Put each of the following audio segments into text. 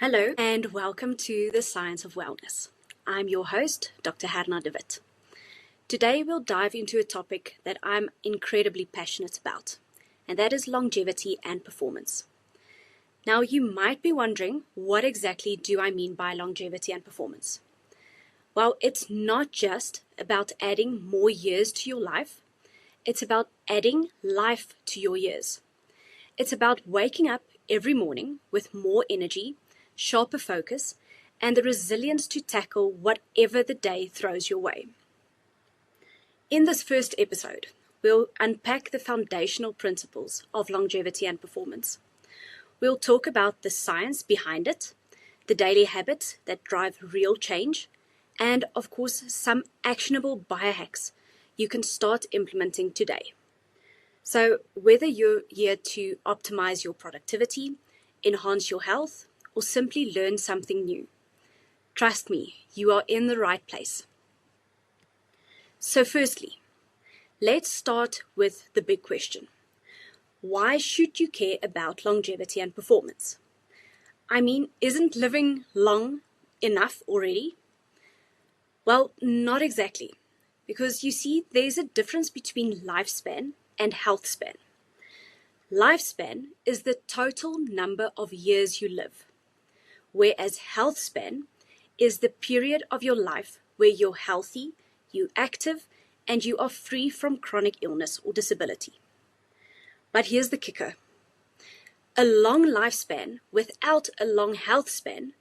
Hello and welcome to the Science of Wellness. I'm your host, Dr. Herna de Wit. Today we'll dive into a topic that I'm incredibly passionate about, and that is longevity and performance. Now you might be wondering, what exactly do I mean by longevity and performance? Well, it's not just about adding more years to your life, it's about adding life to your years. It's about waking up every morning with more energy, sharper focus, and the resilience to tackle whatever the day throws your way. In this first episode, we'll unpack the foundational principles of longevity and performance. We'll talk about the science behind it, the daily habits that drive real change, and of course, some actionable biohacks you can start implementing today. So whether you're here to optimize your productivity, enhance your health, or simply learn something new, trust me, you are in the right place. So firstly, let's start with the big question. Why should you care about longevity and performance? I mean, isn't living long enough already? Well, not exactly, because you see, there's a difference between lifespan and health span. Lifespan is the total number of years you live, whereas health span is the period of your life where you're healthy, you're active, and you are free from chronic illness or disability. But here's the kicker. A long lifespan without a long health span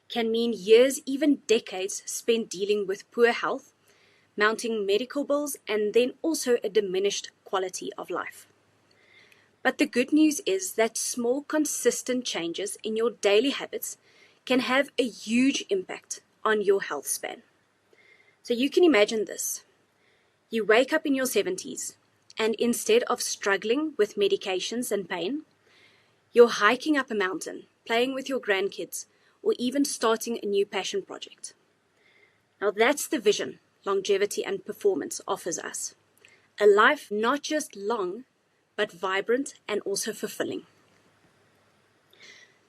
can mean years, even decades, spent dealing with poor health, mounting medical bills, and then also a diminished quality of life. But the good news is that small, consistent changes in your daily habits can have a huge impact on your health span. So you can imagine this. You wake up in your 70s, and instead of struggling with medications and pain, you're hiking up a mountain, playing with your grandkids, or even starting a new passion project. Now that's the vision longevity and performance offers us. A life not just long, but vibrant and also fulfilling.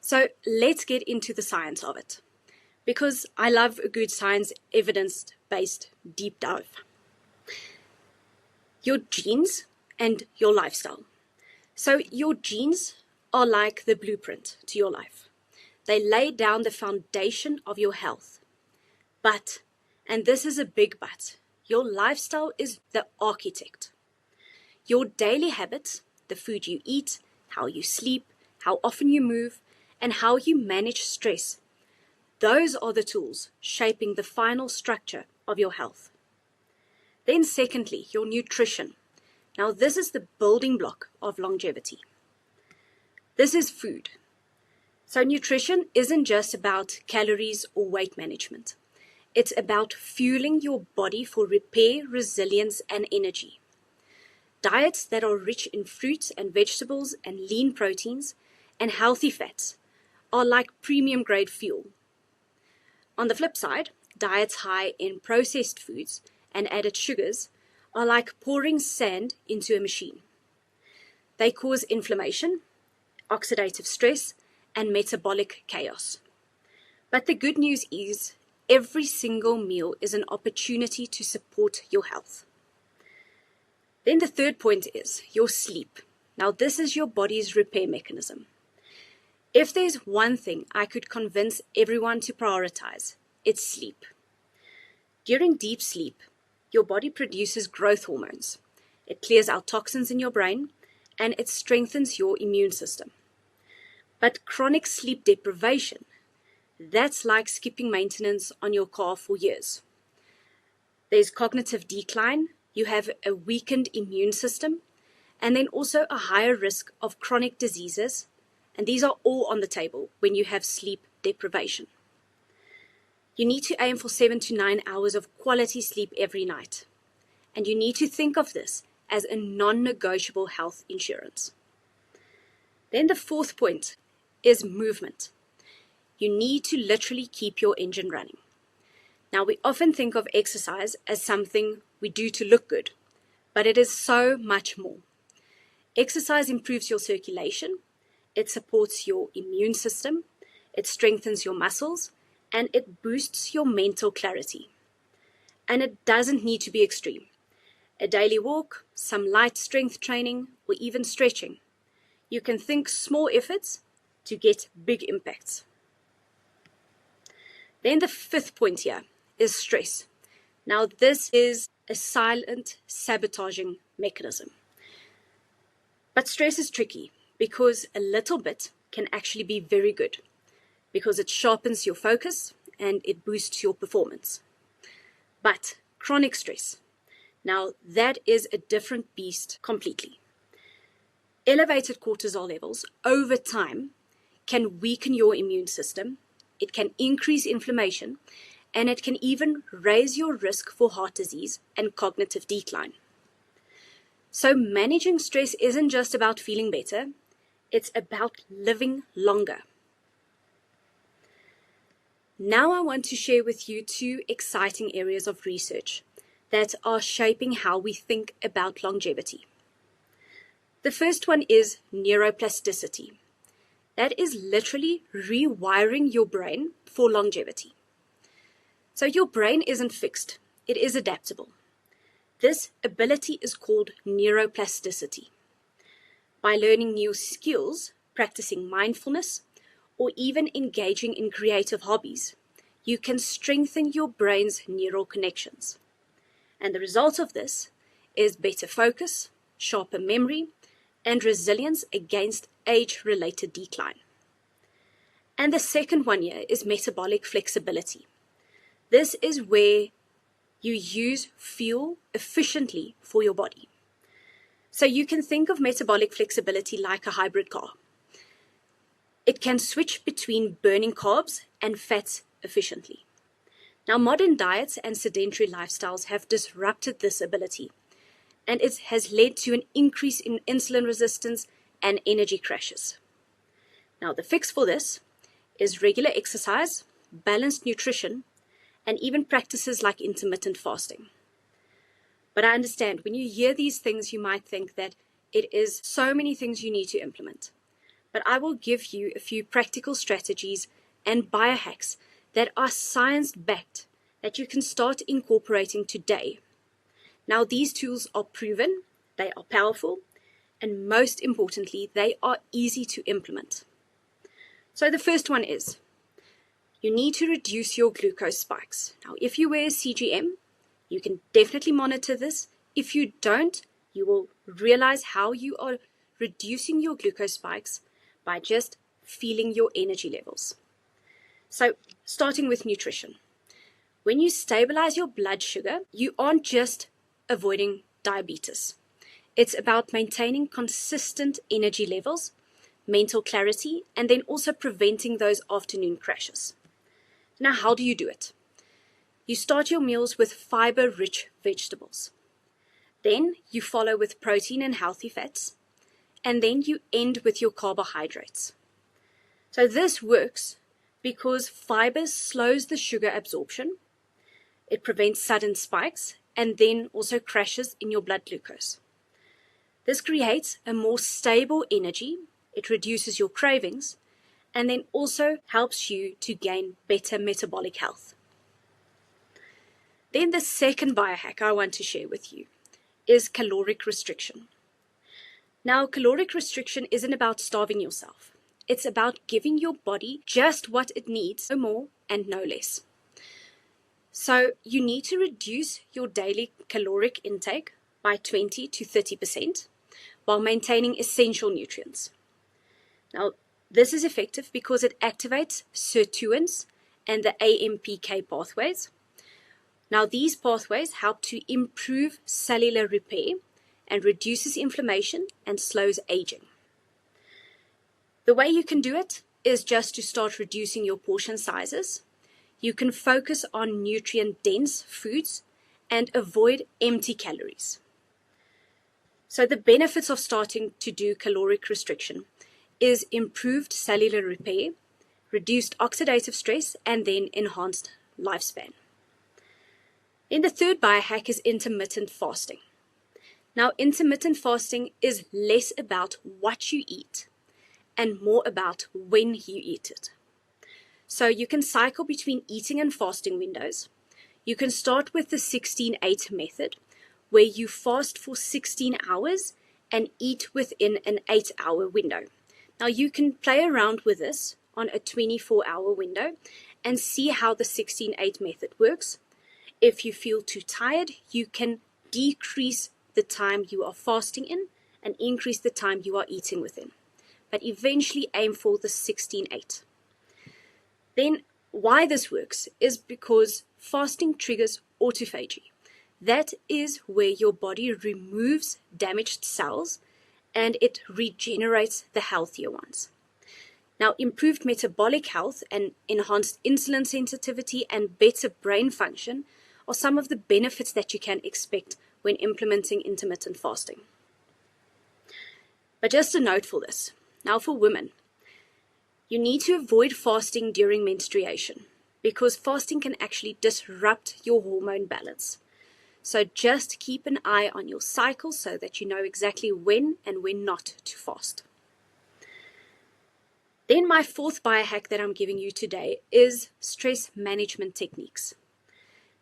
So let's get into the science of it, because I love a good science evidence-based deep dive. Your genes and your lifestyle. So your genes are like the blueprint to your life. They lay down the foundation of your health. But, and this is a big but, your lifestyle is the architect. Your daily habits, the food you eat, how you sleep, how often you move, and how you manage stress, those are the tools shaping the final structure of your health. Then secondly, your nutrition. Now this is the building block of longevity. This is food. So nutrition isn't just about calories or weight management. It's about fueling your body for repair, resilience, and energy. Diets that are rich in fruits and vegetables and lean proteins and healthy fats are like premium grade fuel. On the flip side, diets high in processed foods and added sugars are like pouring sand into a machine. They cause inflammation, oxidative stress, and metabolic chaos. But the good news is every single meal is an opportunity to support your health. Then the third point is your sleep. Now this is your body's repair mechanism. If there's one thing I could convince everyone to prioritize, it's sleep. During deep sleep, your body produces growth hormones. It clears out toxins in your brain, and it strengthens your immune system. But chronic sleep deprivation, that's like skipping maintenance on your car for years. There's cognitive decline, you have a weakened immune system, and then also a higher risk of chronic diseases, and these are all on the table when you have sleep deprivation. You need to aim for 7 to 9 hours of quality sleep every night, and you need to think of this as a non-negotiable health insurance. Then the fourth point is movement. You need to literally keep your engine running. Now, we often think of exercise as something we do to look good, but it is so much more. Exercise improves your circulation, it supports your immune system, it strengthens your muscles, and it boosts your mental clarity. And it doesn't need to be extreme. A daily walk, some light strength training, or even stretching. You can think small efforts to get big impacts. Then the fifth point here is stress. Now this is a silent sabotaging mechanism. But stress is tricky because a little bit can actually be very good because it sharpens your focus and it boosts your performance. But chronic stress, now that is a different beast completely. Elevated cortisol levels over time can weaken your immune system, it can increase inflammation, and it can even raise your risk for heart disease and cognitive decline. So managing stress isn't just about feeling better, it's about living longer. Now I want to share with you two exciting areas of research that are shaping how we think about longevity. The first one is neuroplasticity. That is literally rewiring your brain for longevity. So your brain isn't fixed, it is adaptable. This ability is called neuroplasticity. By learning new skills, practicing mindfulness, or even engaging in creative hobbies, you can strengthen your brain's neural connections. And the result of this is better focus, sharper memory, and resilience against age-related decline. And the second one here is metabolic flexibility. This is where you use fuel efficiently for your body. So you can think of metabolic flexibility like a hybrid car. It can switch between burning carbs and fats efficiently. Now, modern diets and sedentary lifestyles have disrupted this ability, and it has led to an increase in insulin resistance and energy crashes. Now, the fix for this is regular exercise, balanced nutrition, and even practices like intermittent fasting. But I understand when you hear these things, you might think that it is so many things you need to implement. But I will give you a few practical strategies and biohacks that are science-backed that you can start incorporating today. Now, these tools are proven, they are powerful, and most importantly, they are easy to implement. So the first one is, you need to reduce your glucose spikes. Now, if you wear a CGM, you can definitely monitor this. If you don't, you will realize how you are reducing your glucose spikes by just feeling your energy levels. So, starting with nutrition. When you stabilize your blood sugar, you aren't just avoiding diabetes. It's about maintaining consistent energy levels, mental clarity, and then also preventing those afternoon crashes. Now, how do you do it? You start your meals with fiber-rich vegetables. Then you follow with protein and healthy fats. And then you end with your carbohydrates. So this works because fiber slows the sugar absorption. It prevents sudden spikes and then also crashes in your blood glucose. This creates a more stable energy. It reduces your cravings and then also helps you to gain better metabolic health. Then the second biohack I want to share with you is caloric restriction. Now, caloric restriction isn't about starving yourself. It's about giving your body just what it needs, no more and no less. So you need to reduce your daily caloric intake by 20 to 30% while maintaining essential nutrients. Now, this is effective because it activates sirtuins and the AMPK pathways. Now, these pathways help to improve cellular repair and reduces inflammation and slows aging. The way you can do it is just to start reducing your portion sizes. You can focus on nutrient-dense foods and avoid empty calories. So the benefits of starting to do caloric restriction is improved cellular repair, reduced oxidative stress, and then enhanced lifespan. Then the third biohack is intermittent fasting. Now, intermittent fasting is less about what you eat and more about when you eat it. So you can cycle between eating and fasting windows. You can start with the 16-8 method, where you fast for 16 hours and eat within an 8-hour window. Now you can play around with this on a 24-hour window and see how the 16-8 method works. If you feel too tired, you can decrease the time you are fasting in and increase the time you are eating within. But eventually aim for the 16-8. Then why this works is because fasting triggers autophagy. That is where your body removes damaged cells and it regenerates the healthier ones. Now, improved metabolic health and enhanced insulin sensitivity and better brain function are some of the benefits that you can expect when implementing intermittent fasting. But just a note for this. Now, for women, you need to avoid fasting during menstruation because fasting can actually disrupt your hormone balance. So just keep an eye on your cycle so that you know exactly when and when not to fast. Then my fourth biohack that I'm giving you today is stress management techniques.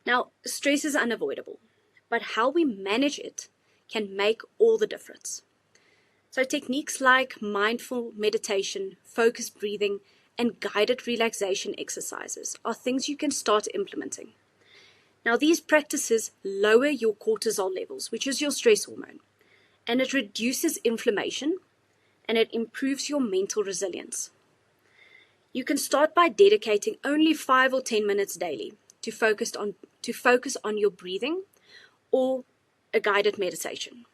Now, stress is unavoidable, but how we manage it can make all the difference. So techniques like mindful meditation, focused breathing, and guided relaxation exercises are things you can start implementing. Now, these practices lower your cortisol levels, which is your stress hormone, and it reduces inflammation, and it improves your mental resilience. You can start by dedicating only 5 or 10 minutes daily to focus on your breathing or a guided meditation.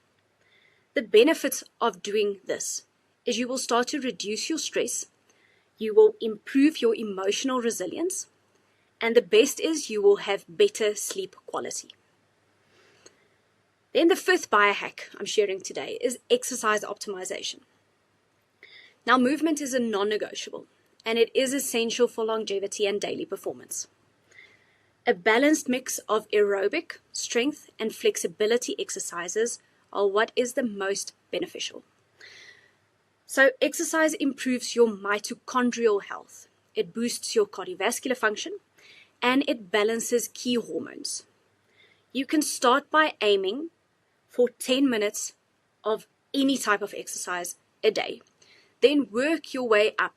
The benefits of doing this is you will start to reduce your stress, you will improve your emotional resilience, and the best is you will have better sleep quality. Then the fifth biohack I'm sharing today is exercise optimization. Now, movement is a non-negotiable, and it is essential for longevity and daily performance. A balanced mix of aerobic, strength, and flexibility exercises are what is the most beneficial. So exercise improves your mitochondrial health. It boosts your cardiovascular function, and it balances key hormones. You can start by aiming for 10 minutes of any type of exercise a day. Then work your way up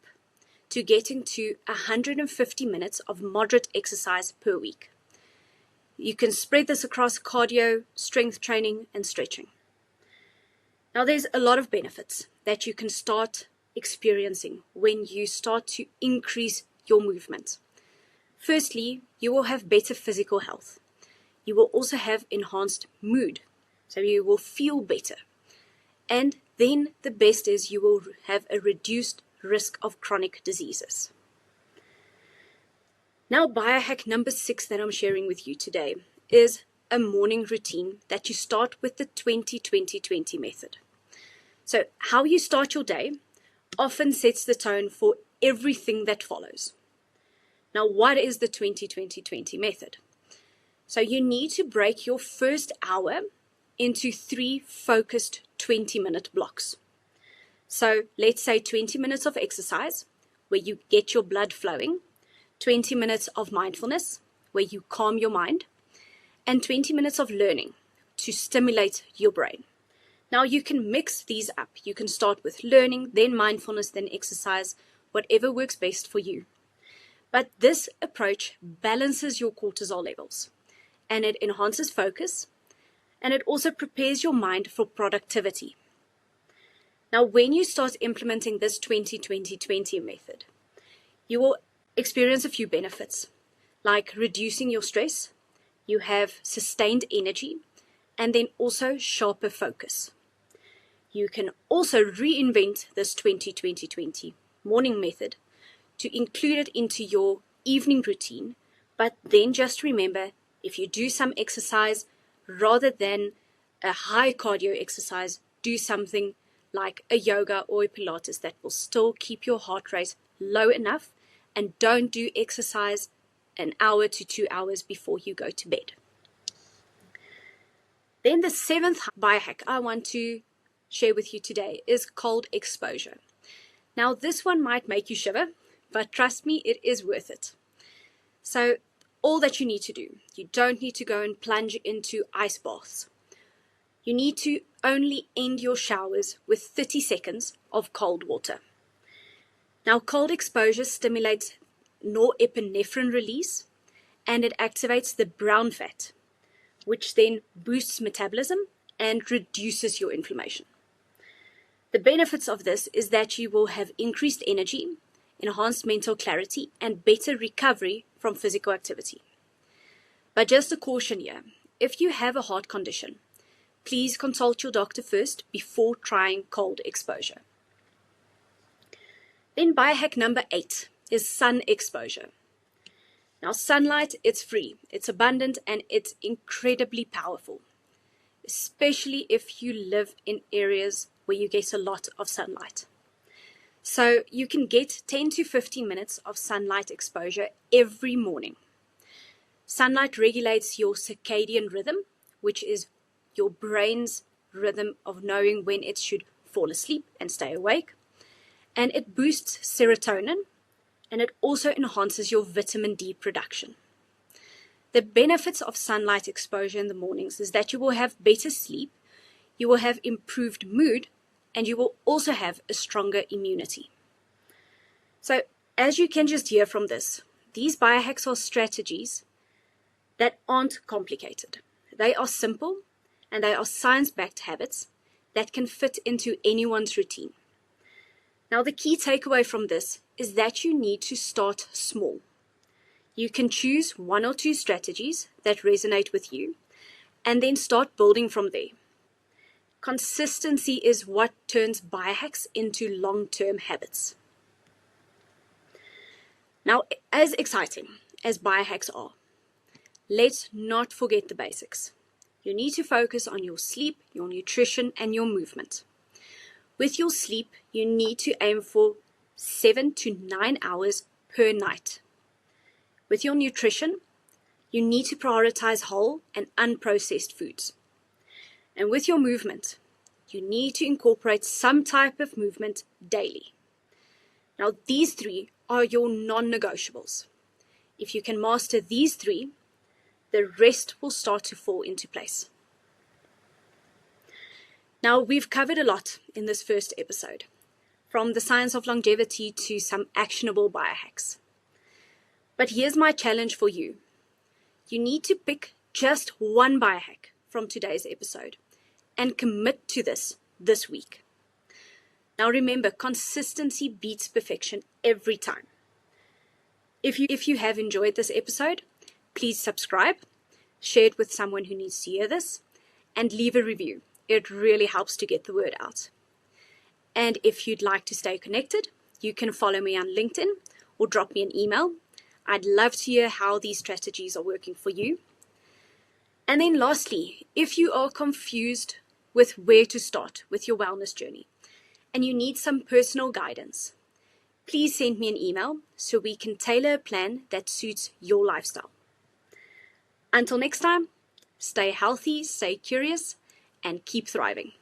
to getting to 150 minutes of moderate exercise per week. You can spread this across cardio, strength training, and stretching. Now, there's a lot of benefits that you can start experiencing when you start to increase your movement. Firstly, you will have better physical health. You will also have enhanced mood, so you will feel better. And then the best is you will have a reduced risk of chronic diseases. Now, biohack number 6 that I'm sharing with you today is a morning routine that you start with the 20-20-20 method. So how you start your day often sets the tone for everything that follows. Now, what is the 20-20-20 method? So you need to break your first hour into 3 focused 20-minute blocks. So let's say 20 minutes of exercise, where you get your blood flowing, 20 minutes of mindfulness, where you calm your mind, and 20 minutes of learning to stimulate your brain. Now you can mix these up. You can start with learning, then mindfulness, then exercise, whatever works best for you. But this approach balances your cortisol levels, and it enhances focus, and it also prepares your mind for productivity. Now, when you start implementing this 20-20-20 method, you will experience a few benefits, like reducing your stress, you have sustained energy, and then also sharper focus. You can also reinvent this 20-20-20 morning method to include it into your evening routine, but then just remember, if you do some exercise, rather than a high cardio exercise, do something like a yoga or a Pilates that will still keep your heart rate low enough, and don't do exercise an hour to 2 hours before you go to bed. Then the 7th biohack I want to share with you today is cold exposure. Now, this one might make you shiver but trust me, it is worth it. So all that you need to do, you don't need to go and plunge into ice baths. You need to only end your showers with 30 seconds of cold water. Now, cold exposure stimulates norepinephrine release, and it activates the brown fat, which then boosts metabolism and reduces your inflammation. The benefits of this is that you will have increased energy, enhanced mental clarity, and better recovery from physical activity. But just a caution here, if you have a heart condition, please consult your doctor first before trying cold exposure. Then biohack number 8 is sun exposure. Now, sunlight, it's free, it's abundant, and it's incredibly powerful, especially if you live in areas where you get a lot of sunlight. So you can get 10 to 15 minutes of sunlight exposure every morning. Sunlight regulates your circadian rhythm, which is your brain's rhythm of knowing when it should fall asleep and stay awake. And it boosts serotonin, and it also enhances your vitamin D production. The benefits of sunlight exposure in the mornings is that you will have better sleep, you will have improved mood, and you will also have a stronger immunity. So, as you can just hear from this, these biohacks are strategies that aren't complicated. They are simple, and they are science-backed habits that can fit into anyone's routine. Now, the key takeaway from this is that you need to start small. You can choose 1 or 2 strategies that resonate with you and then start building from there. Consistency is what turns biohacks into long-term habits. Now, as exciting as biohacks are, let's not forget the basics. You need to focus on your sleep, your nutrition, and your movement. With your sleep, you need to aim for 7 to 9 hours per night. With your nutrition, you need to prioritize whole and unprocessed foods. And with your movement, you need to incorporate some type of movement daily. Now, these 3 are your non-negotiables. If you can master these 3, the rest will start to fall into place. Now, we've covered a lot in this first episode, from the science of longevity to some actionable biohacks. But here's my challenge for you. You need to pick just one biohack from today's episode and commit to this week. Now remember, consistency beats perfection every time. If you have enjoyed this episode, please subscribe, share it with someone who needs to hear this, and leave a review. It really helps to get the word out. And if you'd like to stay connected, you can follow me on LinkedIn or drop me an email. I'd love to hear how these strategies are working for you. And then lastly, if you are confused with where to start with your wellness journey and you need some personal guidance, please send me an email so we can tailor a plan that suits your lifestyle. Until next time, stay healthy, stay curious, and keep thriving.